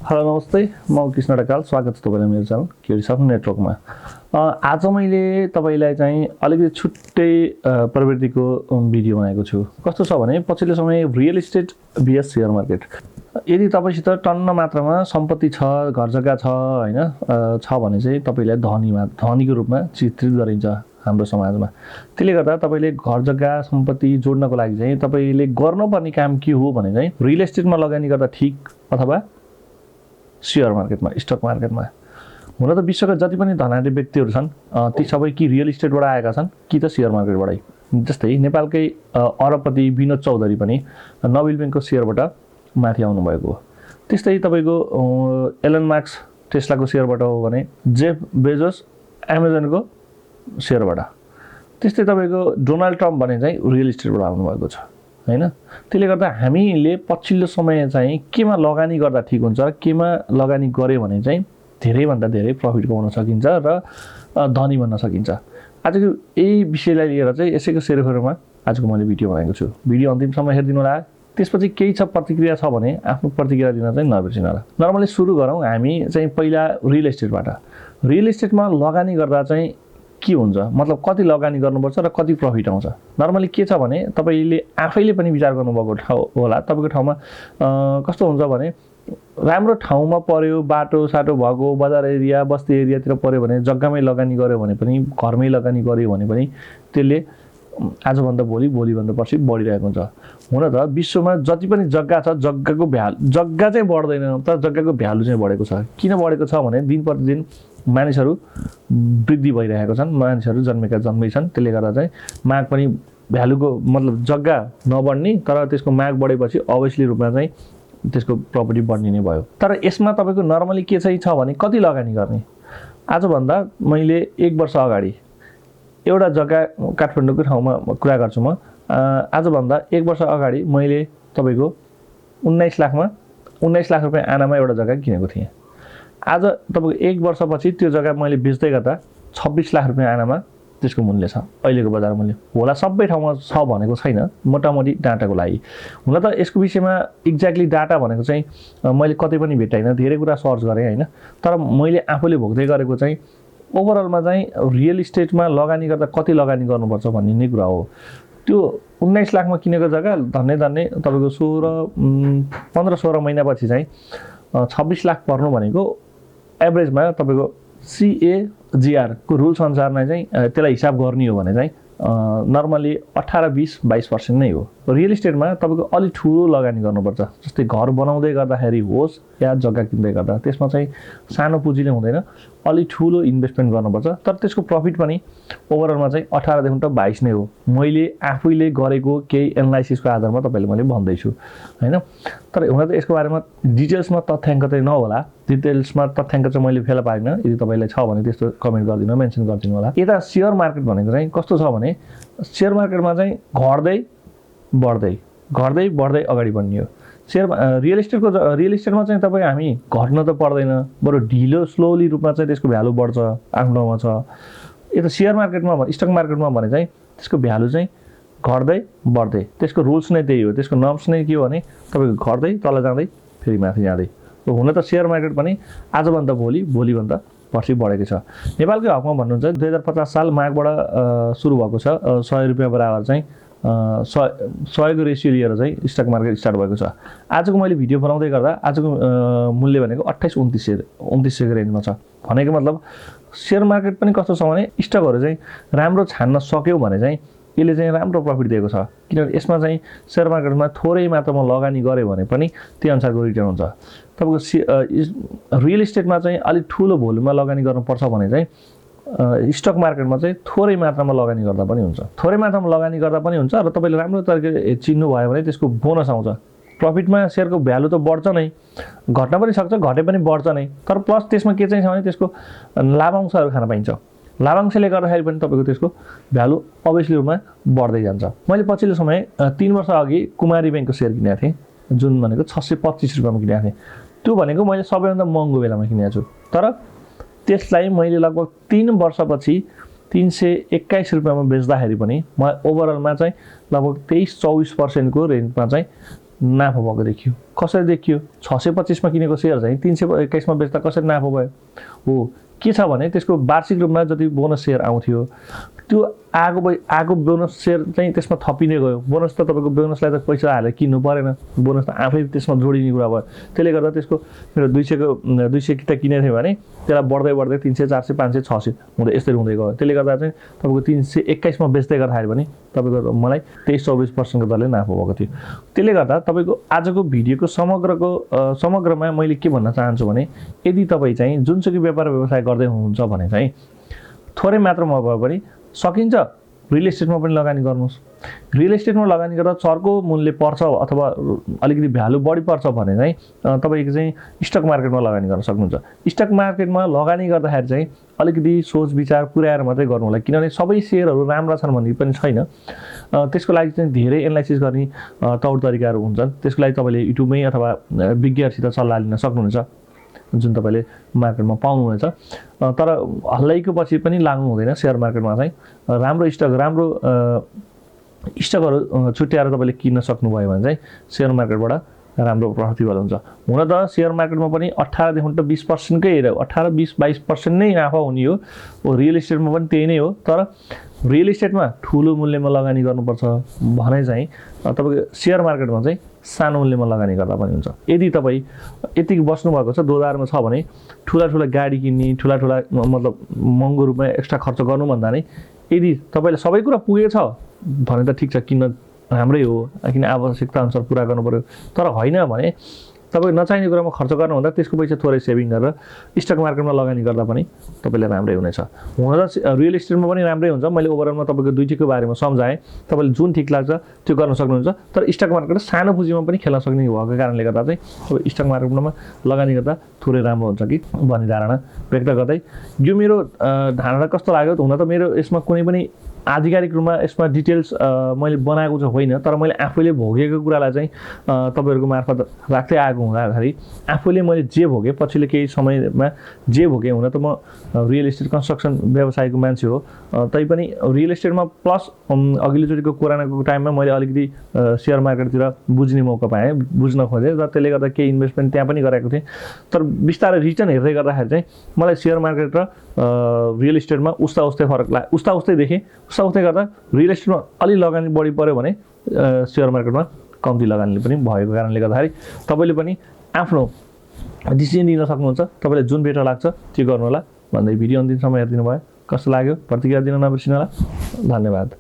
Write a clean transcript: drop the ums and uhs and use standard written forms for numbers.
Hello नमस्ते म कृष्ण ढकाल स्वागत छ तपाईलाई मेरो च्यानल केडी नेटवर्कमा। आज मैले तपाईलाई चाहिँ अलिकति छुट्टै प्रवृत्तिको भिडियो बनाएको छु। कस्तो छ भने पछिल्लो समय real estate vs share market. यदि तपाईसित टन्न मात्रामा सम्पत्ति छ, घर जग्गा छ हैन छ भने चाहिँ तपाईलाई धनीको रूपमा चित्रित गरिन्छ हाम्रो समाजमा। त्यसले गर्दा तपाईले घर जग्गा सम्पत्ति जोड्नको लागि चाहिँ तपाईले गर्नुपर्ने काम के हो भने चाहिँ रियल इस्टेटमा लगानी गर्दा ठीक अथवा शेयर मार्केटमा, स्टक मार्केटमा। हुन त विश्वका जति पनि धनाढ्य व्यक्तिहरू छन् ती सबै कि रियल इस्टेटबाट आएका छन् कि त शेयर मार्केटबाटै। जस्तै नेपालकै अरबपति विनोद चौधरी पनि नोबेल ब्याङ्कको शेयरबाट माथि आउनु भएको हो। त्यस्तै तपाईको एलन मार्क्स टेस्लाको शेयरबाट हो भने जेफ बेजोस अमेजनको शेयरबाट। त्यस्तै तपाईको डोनाल्ड ट्रम्प भने चाहिँ रियल इस्टेटबाट आउनु भएको छ हैन। त्यसले गर्दा हामीले पछिल्लो समय चाहिँ केमा लगानी गर्दा ठीक हुन्छ र केमा लगानी गरे भने चाहिँ धेरै भन्दा धेरै प्रफिट कमाउन सकिन्छ र धनी बन्न सकिन्छ। आजको यही विषयलाई लिएर चाहिँ यसैको सेरोफेरोमा आजको मैले भिडियो बनाएको छु। भिडियो अन्तिमसम्म हेरिदिनु होला। त्यसपछि केही छ प्रतिक्रिया छ भने आफ्नो प्रतिक्रिया दिन चाहिँ नबिर्सिनु होला। नर्मली सुरु गरौँ हामी चाहिँ पहिला रियल इस्टेटबाट। रियल इस्टेटमा लगानी गर्दा चाहिँ के हुन्छ, मतलब कति लगानी गर्नुपर्छ र कति प्रफिट आउँछ। नर्मली के छ भने तपाईले आफैले पनि विचार गर्नुभएको ठाउँ होला। तपाईको ठाउँमा कस्तो हुन्छ भने राम्रो ठाउँमा पर्यो, बाटो साटो भएको, बजार एरिया बस्ती एरियातिर पर्यो भने जग्गामै लगानी गर्यो भने पनि, घरमै लगानी गर्यो भने पनि त्यसले आजभन्दा भोलि, भोलिभन्दा पर्सि बढिरहेको हुन्छ। हुन त विश्वमा जति पनि जग्गा छ जग्गाको भ्यालु, जग्गा चाहिँ बढ्दैन तर जग्गाको भ्यालु चाहिँ बढेको छ। किन बढेको छ भने दिन प्रतिदिन मानिसहरू वृद्धि भइरहेको छन्, मानिसहरू जन्मै छन्। त्यसले गर्दा चाहिँ माग पनि भ्यालुको मतलब जग्गा नबढ्ने तर त्यसको माग बढेपछि अभियसली रूपमा चाहिँ त्यसको प्रपर्टी बढ्ने नै भयो। तर यसमा तपाईको नर्मली के चाहिँ छ भने कति लगानी गर्ने। आजभन्दा मैले 1 वर्ष अगाडि एउटा जग्गा काठमाडौँको ठाउँमा कुरा गर्छु म। आजभन्दा 1 वर्ष अगाडि मैले तपाईको 19 लाख रुपैयाँ आनामा एउटा जग्गा किनेको थिएँ। आज तपाईको 1 वर्षपछि त्यो जग्गा मैले बेच्दै गर्दा 26 लाख रुपैयाँ आनामा त्यसको मूल्य छ। अहिलेको बजार मूल्य होला, सबै ठाउँमा छ भनेको छैन, मोटामोटी डाटाको लागि। हुन त यसको विषयमा एक्ज्याक्टली डाटा भनेको चाहिँ मैले कतै पनि भेटाइनँ, धेरै कुरा सर्च गरेँ हैन। तर मैले आफूले भोग्दै गरेको चाहिँ ओभरअलमा चाहिँ रियल इस्टेटमा लगानी गर्दा कति लगानी गर्नुपर्छ भन्ने नै कुरा हो। त्यो 19 लाखमा किनेको जग्गा धन्ने तपाईको 15-16 महिनापछि चाहिँ 26 लाख पर्नु भनेको एभरेजमा तपाईको CAGR को रुल्स अनुसारमा चाहिँ त्यसलाई हिसाब गर्ने हो भने चाहिँ नर्मली 18-20-22% नै हो। रियल इस्टेटमा तपाईको अलि ठुलो लगानी गर्नुपर्छ। जस्तै घर बनाउँदै गर्दाखेरि होस् या जग्गा किन्दै गर्दा त्यसमा चाहिँ सानो पुँजीले हुँदैन, अलि ठुलो इन्भेस्टमेन्ट गर्नुपर्छ। तर त्यसको प्रफिट पनि ओभरअलमा चाहिँ 18 देखि 22 नै हो। मैले आफैले गरेको केही एनालाइसिसको आधारमा तपाईलाई मैले भन्दैछु हैन। तर हुन त यसको बारेमा डिटेल्समा तथ्याङ्क चाहिँ नहोला, डिटेल्समा तथ्याङ्क चाहिँ मैले फेला पारिन। यदि तपाईलाई छ भने त्यस्तो कमेन्ट गरिदिनु, मेन्सन गरिदिनु होला। यता शेयर मार्केट भनेको चाहिँ कस्तो छ भने शेयर मार्केटमा चाहिँ घट्दै बढ्दै अगाडि बढ्ने हो। रियल इस्टेटमा चाहिँ तपाईँ हामी घट्न त पर्दैन, बरु ढिलो स्लोली रूपमा चाहिँ त्यसको भ्यालु बढ्छ, आफ्नो ठाउँमा छ। यता शेयर मार्केटमा स्टक मार्केटमा भने चाहिँ त्यसको भ्यालु चाहिँ घट्दै बढ्दै, त्यसको रुल्स नै त्यही हो। त्यसको नर्म्स नै के हो भने तपाईको घट्दै तल जाँदै फेरि माथि जाँदै। हुन त शेयर मार्केट पनि आजभन्दा भोलि, भोलिभन्दा पर्सि बढेको छ। नेपालकै हकमा भन्नुहुन्छ 2050 साल माघबाट सुरु भएको छ। 100 रुपैयाँ बराबर चाहिँ 100 को रेसियो लिएर चाहिँ स्टक मार्केट स्टार्ट भएको छ। आजको मैले भिडियो बनाउँदै गर्दा आजको मूल्य भनेको 28-29 को रेन्जमा छ। भनेको मतलब शेयर मार्केट पनि कस्तो छ भने स्टकहरू चाहिँ राम्रो छान्न सक्यो भने चाहिँ यसले चाहिँ राम्रो प्रफिट दिएको छ। किनभने यसमा चाहिँ शेयर मार्केटमा थोरै मात्रामा लगानी गऱ्यो भने पनि त्यो अनुसारको रिटर्न हुन्छ। तपाईको रियल इस्टेटमा चाहिँ अलिक ठुलो भोल्युममा लगानी गर्नुपर्छ भने चाहिँ स्टक मार्केटमा चाहिँ थोरै मात्रामा लगानी गर्दा पनि हुन्छ। थोरै मात्रामा लगानी गर्दा पनि हुन्छ र तपाईले राम्रो तरिकाले चिन्नु भयो भने त्यसको बोनस आउँछ। प्रफिटमा शेयरको भ्यालु त बढ्छ नै, घट्न पनि सक्छ, घटे पनि बढ्छ नै। तर प्लस त्यसमा के चाहिँ छ भने त्यसको लाभांशहरू खान पाइन्छ। लाभांशले गर्दाखेरि पनि तपाईको त्यसको भ्यालु अभियसली रूपमा बढ्दै जान्छ। मैले पछिल्लो समय 3 वर्ष अघि कुमारी ब्याङ्कको शेयर किनेको थिएँ, जुन भनेको 625 रुपैयाँमा किनेको थिएँ। त्यो भनेको मैले सबैभन्दा महँगो बेलामा किनेको छु। तर त्यसलाई मैले लगभग 3 वर्षपछि 321 रुपैयाँमा बेच्दाखेरि पनि म ओभरअलमा चाहिँ लगभग 23-24% को रेन्जमा चाहिँ नाफा भएको देखियो। कसरी देखियो 625 मा किनेको सेयर चाहिँ 321 मा बेच्दा कसरी नाफा भयो हो के छ भने त्यसको वार्षिक रूपमा जति बोनस सेयर आउँथ्यो त्यो आगो बोनस सेयर चाहिँ त्यसमा थपिने गयो बोनस त तपाईँको बोनसलाई त पैसा हालेर किन्नु परेन बोनस त आफै त्यसमा जोडिने कुरा भयो त्यसले गर्दा त्यसको मेरो 200 किता किनेको थियो भने त्यसलाई बढ्दै बढ्दै 300 400 500 600 हुँदै यसरी हुँदै गयो त्यसले गर्दा चाहिँ तपाईँको 321 मा बेच्दै गर्दाखेरि पनि तपाईँको मलाई 23-24% को दरले नाफा भएको थियो त्यसले गर्दा तपाईँको आजको भिडियोको समग्रमा मैले के भन्न चाहन्छु भने यदि तपाईँ चाहिँ जुनसुकै व्यापार व्यवसाय गर्दै हुनुहुन्छ भने चाहिँ थोरै मात्रामा भए पनि सकिन्छ रियल इस्टेटमा पनि लगानी गर्नुहोस् रियल इस्टेटमा लगानी गर्दा चर्को मूल्य पर्छ अथवा अलिकति भ्यालु बढी पर्छ भने चाहिँ तपाईको चाहिँ स्टक मार्केटमा लगानी गर्न सक्नुहुन्छ स्टक मार्केटमा लगानी गर्दाखेरि चाहिँ अलिकति सोच विचार पुर्याएर मात्रै गर्नु होला किनभने सबै शेयरहरू राम्रा छन् भन्ने पनि छैन त्यसको लागि चाहिँ धेरै एनालाइसिस गर्ने तौर तरिकाहरू हुन्छन् त्यसको लागि तपाईले युट्युबमै अथवा विज्ञहरूसित सल्लाह लिन सक्नुहुन्छ जुन तपाईले मार्केटमा पाउनुहुनेछ तर हल्लाइको पछि पनि लाग्नु हुँदैन शेयर मार्केटमा चाहिँ राम्रो स्टकहरू छुट्याएर तपाईले किन्न सक्नुभयो भने चाहिँ शेयर मार्केटबाट राम्रो प्रतिफल हुन्छ हुन त शेयर मार्केटमा पनि 18 देखि 20% कै 18 20-22% नै नाफा हुने हो रियल इस्टेटमा पनि त्यही नै हो तर रियल इस्टेटमा ठूलो मूल्यमा लगानी गर्नुपर्छ भने चाहिँ तपाईको शेयर मार्केटमा चाहिँ सानो मूल्यमा लगानी गर्दा पनि हुन्छ यदि तपाई यतिको बस्नु भएको छ दोधारमा छ भने ठूला गाडी किन्ने ठूला मतलब महँगो रूपमा एक्स्ट्रा खर्च गर्नु भन्दा नै यदि तपाईले सबै कुरा पुगेछ भने त ठीक छ किन्न राम्रै हो किन आवश्यकता अनुसार पूरा गर्नु पर्यो तर हैन भने तपाई नचाहिने कुरामा खर्च गर्नुभन्दा त्यसको पैसा थोरै सेभिङ गरेर स्टक मार्केटमा लगानी गर्दा पनि तपाईले राम्रै हुनेछ हुन त रियल इस्टेटमा पनि राम्रै हुन्छ मैले ओभरअलमा तपाईको दुईटैको बारेमा सम्झाएँ तपाईले जुन ठीक लाग्छ त्यो गर्न सक्नुहुन्छ तर स्टक मार्केट सानो पुँजीमा पनि खेल्न सक्ने भएको कारणले गर्दा चाहिँ तपाईँ स्टक मार्केटमा लगानी गर्दा थोरै राम्रो हुन्छ कि भन्ने धारणा व्यक्त गर्दै यो मेरो धारणा कस्तो लाग्यो हुन त मेरो यसमा कुनै पनि आधिकारिक रूपमा यसमा डिटेल्स मैले बनाएको चाहिँ होइन तर मैले आफैले भोगेको कुरालाई चाहिँ तपाईहरुको मार्फत राख्दै आएको हुँदाखेरि आफैले मैले जे भोगे पछिल्लो केही समयमा जे भोगे हुन त म रियल इस्टेट कन्स्ट्रक्सन व्यवसायको मान्छे हो तैपनि रियल इस्टेटमा प्लस अघिल्लोचोटिको कोरोनाको टाइममा मैले अलिकति शेयर मार्केटतिर बुझ्ने मौका पाएँ बुझ्न खोजेँ र त्यसले गर्दा केही इन्भेस्टमेन्ट त्यहाँ पनि गरेको थिएँ तर बिस्तारै रिटर्न हेर्दै गर्दाखेरि चाहिँ मलाई शेयर मार्केट र रियल इस्टेटमा उस्तै फरक लाग्यो उस्तै देखेँ उस्तै गर्दा रियल इस्टेटमा अलि लगानी बढी पर्यो भने शेयर मार्केटमा कम्ती लगानी पनि भएको कारणले गर्दाखेरि तपाईले पनि आफ्नो डिसिजन लिन सक्नुहुन्छ तपाईलाई जुन बेटर लाग्छ त्यो गर्नु होला भन्दै भिडियो अन्तिमसम्म हेरिदिनु भयो कस्तो लाग्यो प्रतिक्रिया दिन नबिर्सिनु होला धन्यवाद